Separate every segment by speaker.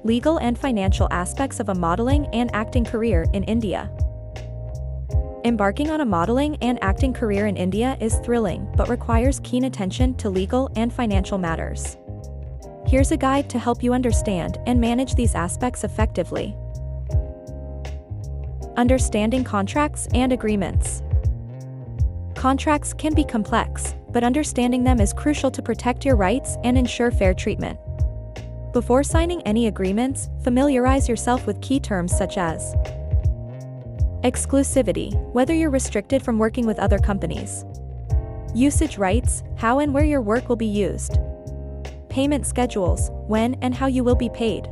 Speaker 1: Legal and financial aspects of a modeling and acting career in India. Embarking on a modeling and acting career in India is thrilling but requires keen attention to legal and financial matters. Here's a guide to help you understand and manage these aspects effectively. Understanding contracts and agreements. Contracts can be complex, but understanding them is crucial to protect your rights and ensure fair treatment. Before signing any agreements, familiarize yourself with key terms such as exclusivity, whether you're restricted from working with other companies. Usage rights, how and where your work will be used. Payment schedules, when and how you will be paid.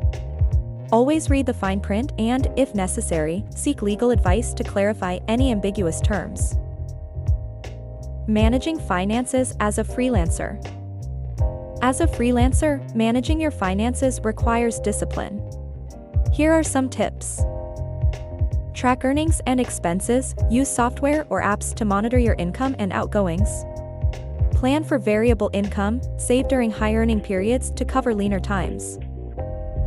Speaker 1: Always read the fine print and, if necessary, seek legal advice to clarify any ambiguous terms. Managing finances as a freelancer. As a freelancer, managing your finances requires discipline. Here are some tips. Track earnings and expenses, use software or apps to monitor your income and outgoings. Plan for variable income, save during high-earning periods to cover leaner times.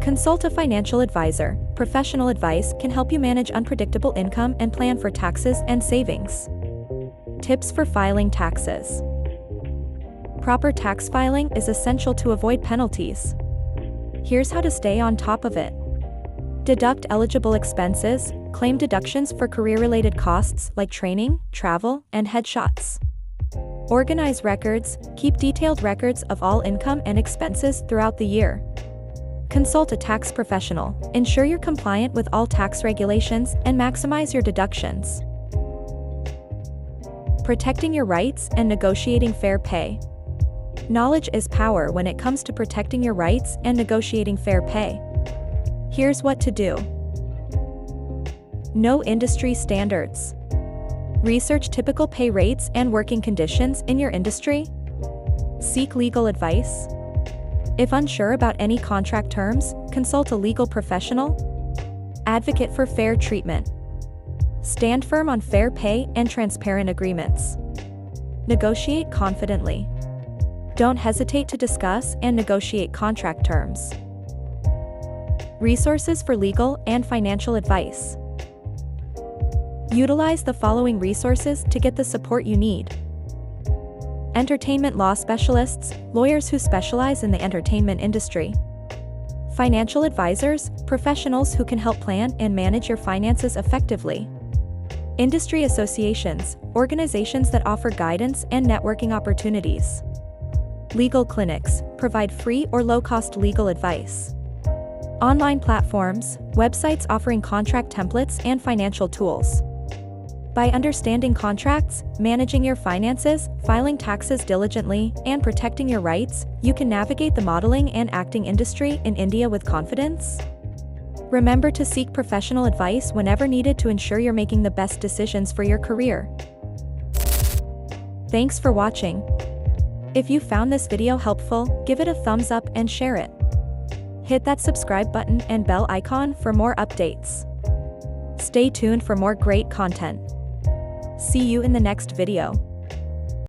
Speaker 1: Consult a financial advisor. Professional advice can help you manage unpredictable income and plan for taxes and savings. Tips for filing taxes. Proper tax filing is essential to avoid penalties. Here's how to stay on top of it. Deduct eligible expenses, claim deductions for career-related costs like training, travel, and headshots. Organize records, keep detailed records of all income and expenses throughout the year. Consult a tax professional, ensure you're compliant with all tax regulations, and maximize your deductions. Protecting your rights and negotiating fair pay. Knowledge is power when it comes to protecting your rights and negotiating fair pay. Here's what to do. Know industry standards. Research typical pay rates and working conditions in your industry. Seek legal advice. If unsure about any contract terms, consult a legal professional. Advocate for fair treatment. Stand firm on fair pay and transparent agreements. Negotiate confidently. Don't hesitate to discuss and negotiate contract terms. Resources for legal and financial advice. Utilize the following resources to get the support you need. Entertainment law specialists, lawyers who specialize in the entertainment industry. Financial advisors, professionals who can help plan and manage your finances effectively. Industry associations, organizations that offer guidance and networking opportunities. Legal clinics, provide free or low-cost legal advice. Online platforms, websites offering contract templates and financial tools. By understanding contracts, managing your finances, filing taxes diligently, and protecting your rights, you can navigate the modeling and acting industry in India with confidence. Remember to seek professional advice whenever needed to ensure you're making the best decisions for your career. Thanks for watching. If you found this video helpful, give it a thumbs up and share it. Hit that subscribe button and bell icon for more updates. Stay tuned for more great content. See you in the next video.